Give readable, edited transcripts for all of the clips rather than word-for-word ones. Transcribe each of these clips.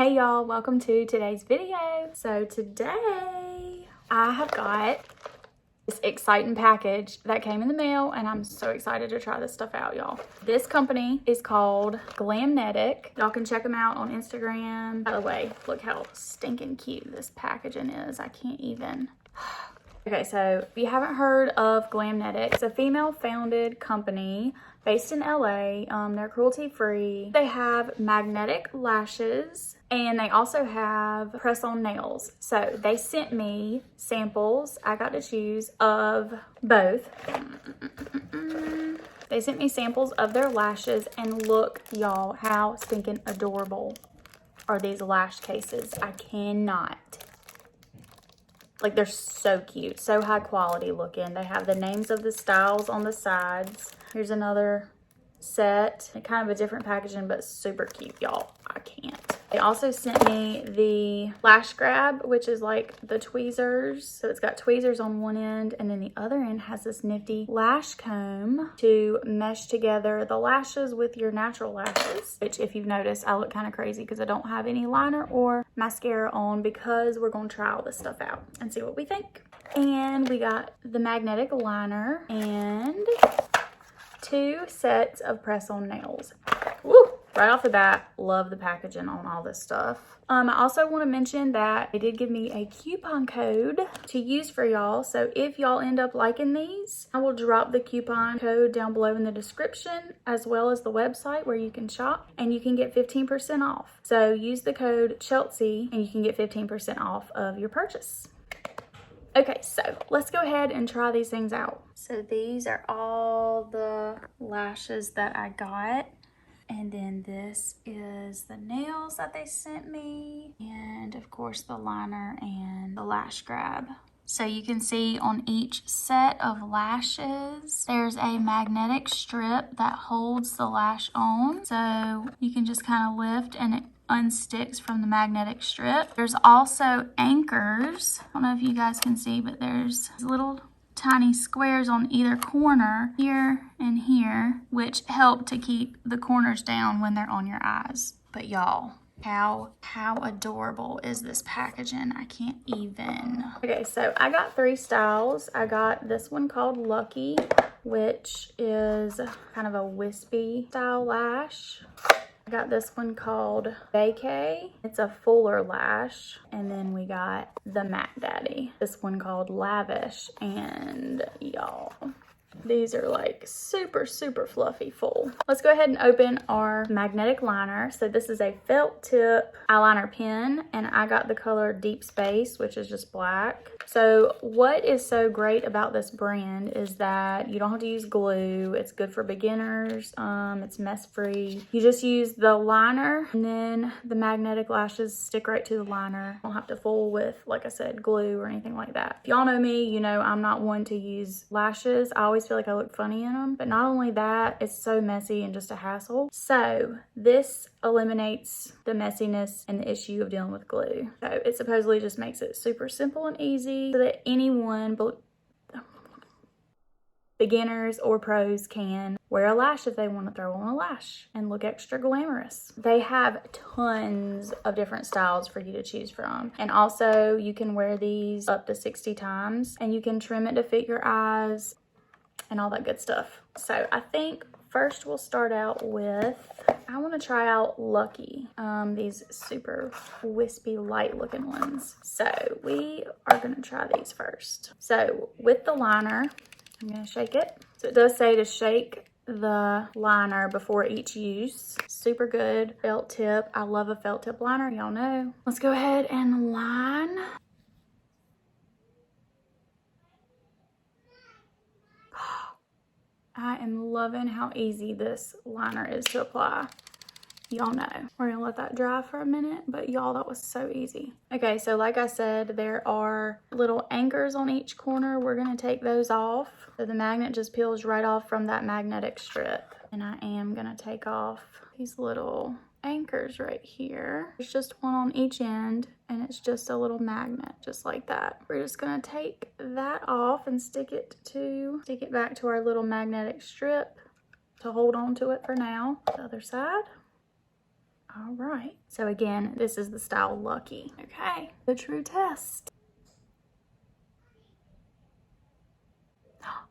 Hey y'all, welcome to today's video. So today I have got this exciting package that came in the mail and I'm so excited to try this stuff out, y'all. This company is called Glamnetic. Y'all can check them out on Instagram. By the way, look how stinking cute this packaging is. I can't even. Okay, so if you haven't heard of Glamnetic, it's a female-founded company based in LA. They're cruelty-free. They have magnetic lashes and they also have press-on nails. So they sent me samples. I got to choose of both. They sent me samples of their lashes and look, y'all, how stinking adorable are these lash cases. I cannot. Like, they're so cute, so high quality looking. They have the names of the styles on the sides. Here's another set. Kind of a different packaging, but super cute, y'all. I can't. They also sent me the lash grab, which is like the tweezers. So it's got tweezers on one end, and then the other end has this nifty lash comb to mesh together the lashes with your natural lashes. Which, if you've noticed, I look kind of crazy because I don't have any liner or mascara on because we're going to try all this stuff out and see what we think. And we got the magnetic liner and 2 sets of press-on nails. Woo! Right off the bat, love the packaging on all this stuff. I also want to mention that they did give me a coupon code to use for y'all. So if y'all end up liking these, I will drop the coupon code down below in the description, as well as the website where you can shop, and you can get 15% off. So use the code Chelsea and you can get 15% off of your purchase. Okay, so let's go ahead and try these things out. So these are all the lashes that I got. And then this is the nails that they sent me. And of course the liner and the lash grab. So you can see on each set of lashes, there's a magnetic strip that holds the lash on. So you can just kind of lift and it unsticks from the magnetic strip. There's also anchors. I don't know if you guys can see, but there's little tiny squares on either corner, here and here, which help to keep the corners down when they're on your eyes. But y'all, how adorable is this packaging? I can't even. Okay, so I got 3 styles. I got this one called Lucky, which is kind of a wispy style lash. I got this one called VACAY. It's a fuller lash. And then we got the Matte Daddy. This one called LAVISH. And y'all, these are like super fluffy full. Let's go ahead and open our magnetic liner. So this is a felt tip eyeliner pen, and I got the color Deep Space, which is just black. So what is so great about this brand is that you don't have to use glue. It's good for beginners. It's mess free. You just use the liner and then the magnetic lashes stick right to the liner. You don't have to fool with, like I said, glue or anything like that. If y'all know me, you know I'm not one to use lashes. I always feel like I look funny in them, but not only that, it's so messy and just a hassle. So this eliminates the messiness and the issue of dealing with glue. So it supposedly just makes it super simple and easy so that anyone, beginners or pros, can wear a lash if they want to throw on a lash and look extra glamorous. They have tons of different styles for you to choose from. And also you can wear these up to 60 times and you can trim it to fit your eyes and all that good stuff. So I think first we'll start out with, I want to try out Lucky, these super wispy light looking ones. So we are going to try these first. So with the liner, I'm going to shake it. So it does say to shake the liner before each use. Super good felt tip. I love a felt tip liner, y'all know. Let's go ahead and line. I am loving how easy this liner is to apply. Y'all know. We're gonna let that dry for a minute, but y'all, that was so easy. Okay, so like I said, there are little anchors on each corner. We're gonna take those off. So the magnet just peels right off from that magnetic strip. And I am gonna take off these little anchors right here. There's just one on each end and it's just a little magnet just like that. We're just gonna take that off and stick it back to our little magnetic strip to hold on to it for now. The other side. All right. So again, this is the style Lucky. Okay, the true test. Oh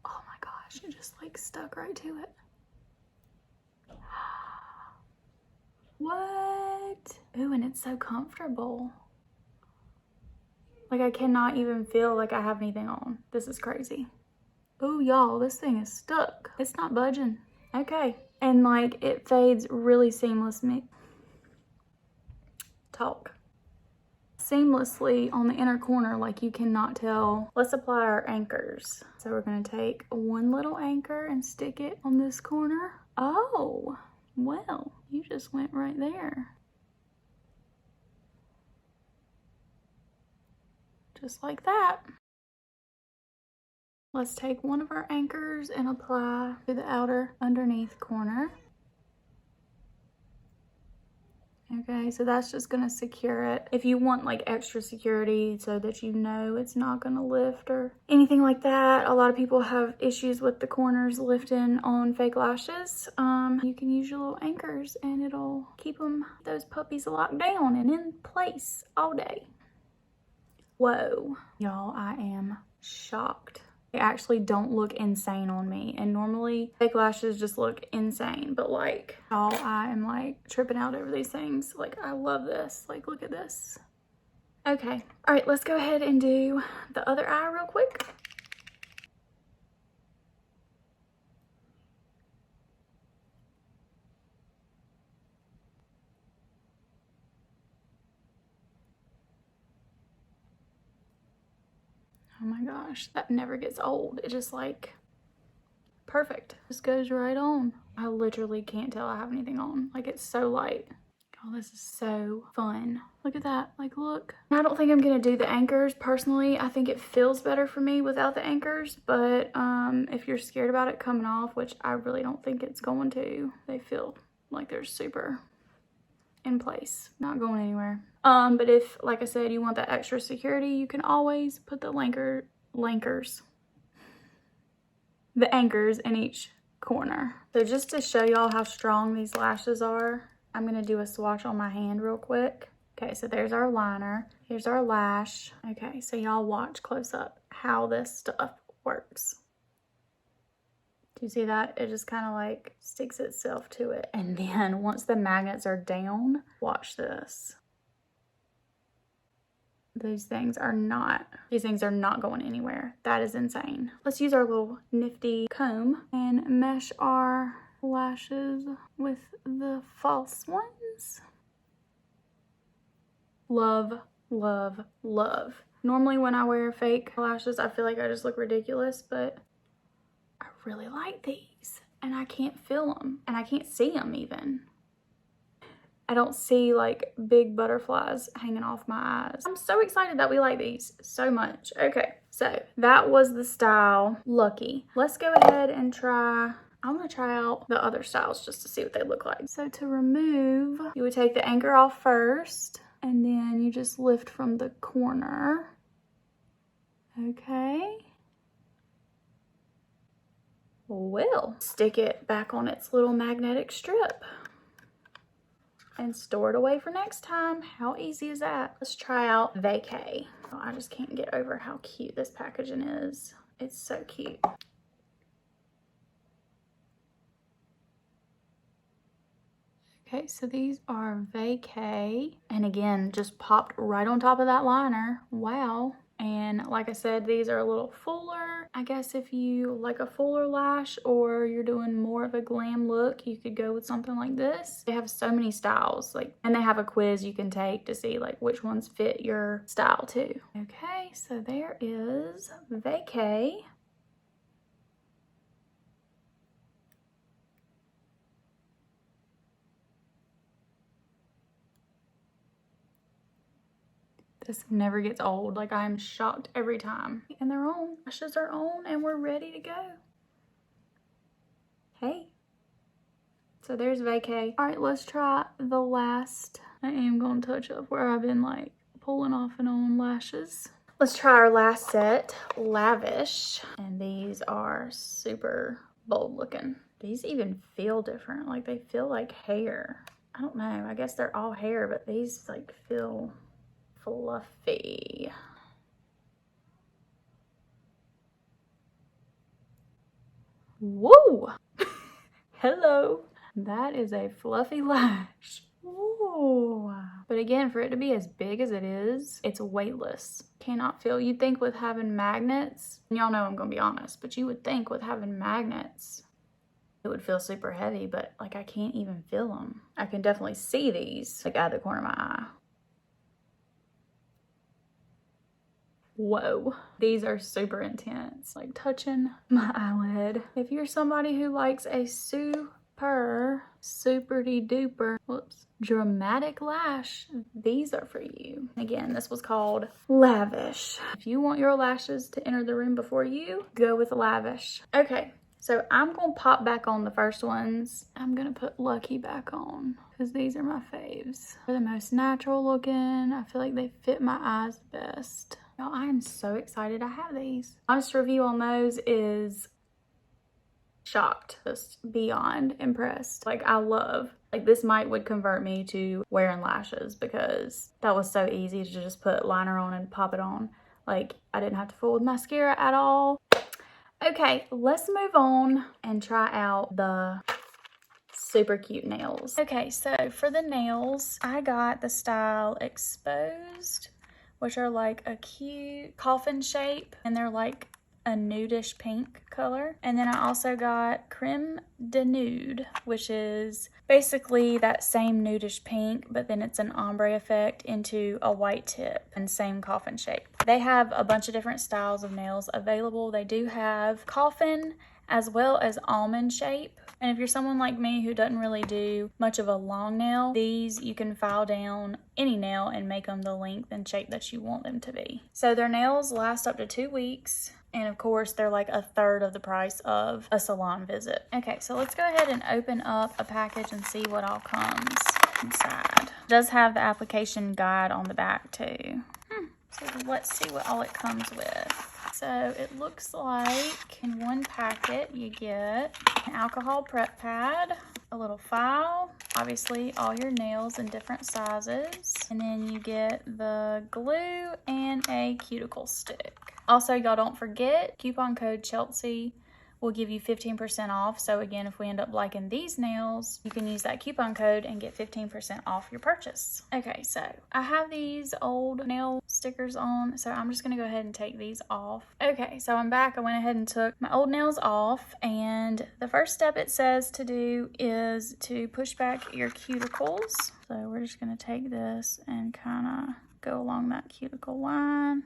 my gosh, it just like stuck right to it. What? Ooh, and it's so comfortable. Like I cannot even feel like I have anything on. This is crazy. Ooh, y'all, this thing is stuck. It's not budging. Okay. And like it fades really seamlessly. Talk. Seamlessly on the inner corner, like you cannot tell. Let's apply our anchors. So we're gonna take one little anchor and stick it on this corner. Oh, well, you just went right there. Just like that. Let's take one of our anchors and apply to the outer underneath corner. Okay, so that's just gonna secure it. If you want like extra security so that you know it's not gonna lift or anything like that, a lot of people have issues with the corners lifting on fake lashes. You can use your little anchors and it'll keep those puppies locked down and in place all day. Whoa, y'all, I am shocked. They actually don't look insane on me, and normally fake lashes just look insane, but like, y'all, I am like tripping out over these things. Like, I love this. Like, look at this. Okay, all right, let's go ahead and do the other eye real quick. Oh my gosh, that never gets old. It just like, perfect. Just goes right on. I literally can't tell I have anything on. Like, it's so light. Oh, this is so fun. Look at that, like look. I don't think I'm gonna do the anchors personally. I think it feels better for me without the anchors, but if you're scared about it coming off, which I really don't think it's going to, they feel like they're super in place, not going anywhere. But if, like I said, you want that extra security, you can always put the anchors in each corner. So just to show y'all how strong these lashes are, I'm gonna do a swatch on my hand real quick. Okay, so there's our liner. Here's our lash. Okay, so y'all watch close up how this stuff works. Do you see that? It just kind of like sticks itself to it. And then once the magnets are down, watch this. These things are not going anywhere. That is insane. Let's use our little nifty comb and mesh our lashes with the false ones. Love, love, love. Normally when I wear fake lashes, I feel like I just look ridiculous, but I really like these and I can't feel them and I can't see them even. I don't see like big butterflies hanging off my eyes. I'm so excited that we like these so much. Okay, so that was the style Lucky. Let's go ahead and I'm gonna try out the other styles just to see what they look like. So to remove, you would take the anchor off first and then you just lift from the corner. Okay. Well, stick it back on its little magnetic strip and store it away for next time. How easy is that? Let's try out VACAY. Oh, I just can't get over how cute this packaging is. It's so cute. Okay, so these are VACAY. And again, just popped right on top of that liner. Wow. And like I said, these are a little fuller. I guess if you like a fuller lash or you're doing more of a glam look, you could go with something like this. They have so many styles, and they have a quiz you can take to see like which ones fit your style too. Okay, so there is VACAY. This never gets old. Like, I'm shocked every time. And they're on. Lashes are on and we're ready to go. Hey. So there's VACAY. All right, let's try the last. I am going to touch up where I've been like pulling off and on lashes. Let's try our last set, LAVISH. And these are super bold looking. These even feel different. Like, they feel like hair. I don't know. I guess they're all hair, but these like feel fluffy. Whoa! Hello. That is a fluffy lash. Ooh. But again, for it to be as big as it is, it's weightless. Cannot feel. You'd think with having magnets, and y'all know I'm gonna be honest, but you would think with having magnets, it would feel super heavy, but like I can't even feel them. I can definitely see these like out of the corner of my eye. Whoa, these are super intense, like touching my eyelid. If you're somebody who likes a super duper, whoops, dramatic lash, these are for you. Again, this was called Lavish. If you want your lashes to enter the room before you, go with Lavish. Okay, so I'm gonna pop back on the first ones. I'm gonna put Lucky back on because these are my faves. They're the most natural looking. I feel like they fit my eyes the best. Y'all, I am so excited I have these. Honest review on those is shocked, just beyond impressed. Like I love, like this would convert me to wearing lashes because that was so easy to just put liner on and pop it on. Like I didn't have to fool with mascara at all. Okay, let's move on and try out the super cute nails. Okay, so for the nails, I got the style Exposed, which are like a cute coffin shape, and they're like a nudish pink color. And then I also got Creme de Nude, which is basically that same nudish pink, but then it's an ombre effect into a white tip and same coffin shape. They have a bunch of different styles of nails available. They do have coffin as well as almond shape. And if you're someone like me who doesn't really do much of a long nail, these you can file down any nail and make them the length and shape that you want them to be. So their nails last up to 2 weeks. And of course, they're like a third of the price of a salon visit. Okay, so let's go ahead and open up a package and see what all comes inside. It does have the application guide on the back too. So let's see what all it comes with. So it looks like in one packet you get an alcohol prep pad, a little file, obviously all your nails in different sizes, and then you get the glue and a cuticle stick. Also, y'all don't forget, coupon code Chelsea will give you 15% off. So again, if we end up liking these nails, you can use that coupon code and get 15% off your purchase. Okay, so I have these old nail stickers on, so I'm just gonna go ahead and take these off. Okay, so I'm back. I went ahead and took my old nails off, and the first step it says to do is to push back your cuticles. So we're just gonna take this and kind of go along that cuticle line.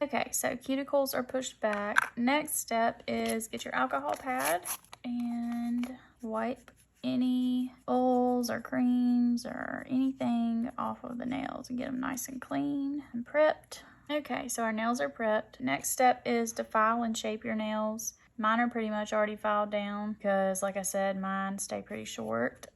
Okay, so cuticles are pushed back. Next step is get your alcohol pad and wipe any oils or creams or anything off of the nails and get them nice and clean and prepped. Okay, so our nails are prepped. Next step is to file and shape your nails. Mine are pretty much already filed down because, like I said, mine stay pretty short.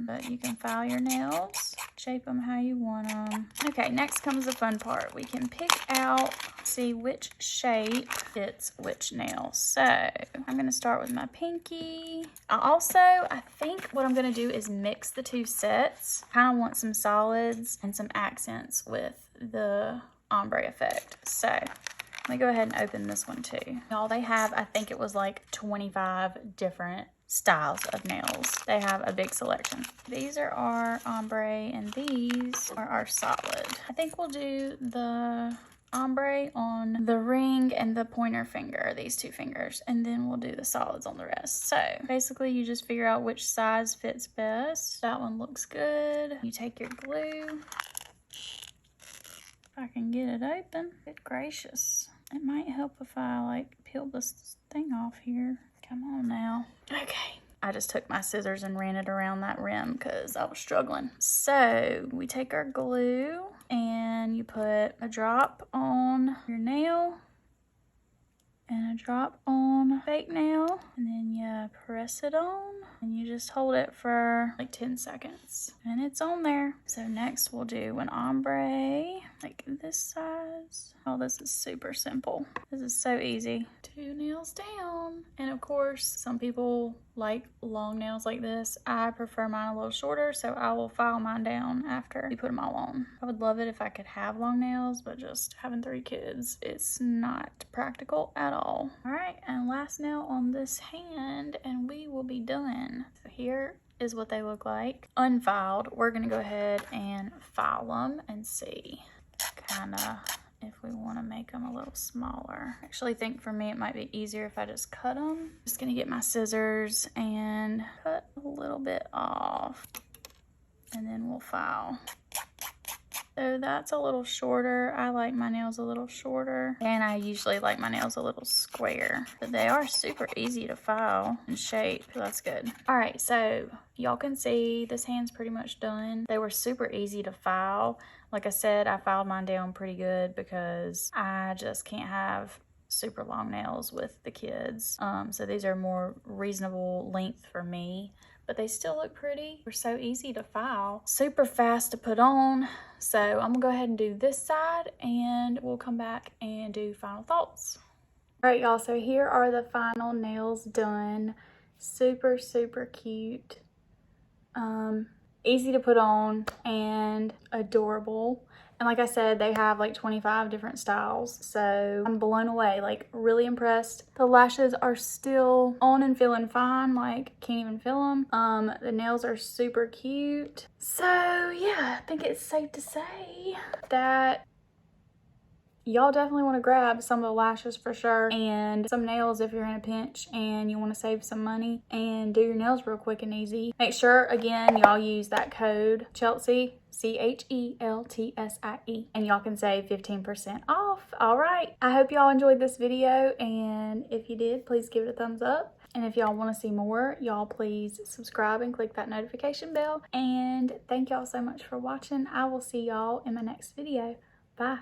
But you can file your nails, shape them how you want them. Okay, next comes the fun part. We can pick out, see which shape fits which nail. So I'm going to start with my pinky. I think what I'm going to do is mix the two sets. Kind of want some solids and some accents with the ombre effect. So let me go ahead and open this one too. Y'all, they have, I think it was like 25 different styles of nails. They have a big selection. These are our ombre and these are our solid. I think we'll do the ombre on the ring and the pointer finger, these two fingers, and then we'll do the solids on the rest. So basically you just figure out which size fits best. That one looks good. You take your glue. If I can get it open. Good gracious. It might help if I like peel this thing off here. Come on now. Okay. I just took my scissors and ran it around that rim because I was struggling. So we take our glue and you put a drop on your nail and a drop on fake nail, and then you press it on and you just hold it for like 10 seconds and it's on there. So next we'll do an ombre like this size. Oh, this is super simple. This is so easy. 2 nails down. And of course, some people like long nails like this. I prefer mine a little shorter, so I will file mine down after we put them all on. I would love it if I could have long nails, but just having 3 kids, it's not practical at all. All right, and last nail on this hand, and we will be done. So here is what they look like. Unfiled, we're gonna go ahead and file them and see kind of if we want to make them a little smaller. I actually think for me it might be easier if I just cut them. Just gonna get my scissors and cut a little bit off, and then we'll file. So that's a little shorter. I like my nails a little shorter, and I usually like my nails a little square, but they are super easy to file and shape, so that's good. All right, so y'all can see this hand's pretty much done. They were super easy to file. Like I said, I filed mine down pretty good because I just can't have super long nails with the kids. So these are more reasonable length for me, but they still look pretty. They're so easy to file, super fast to put on. So I'm gonna go ahead and do this side, and we'll come back and do final thoughts. All right, y'all, so here are the final nails done. Super, super cute. Easy to put on and adorable. And like I said, they have like 25 different styles. So I'm blown away, like really impressed. The lashes are still on and feeling fine, like can't even feel them. The nails are super cute. So yeah, I think it's safe to say that y'all definitely want to grab some of the lashes for sure, and some nails if you're in a pinch and you want to save some money and do your nails real quick and easy. Make sure, again, y'all use that code Chelsea, CHELTSIE, and y'all can save 15% off. All right, I hope y'all enjoyed this video, and if you did, please give it a thumbs up. And if y'all want to see more, y'all please subscribe and click that notification bell. And thank y'all so much for watching. I will see y'all in my next video. Bye.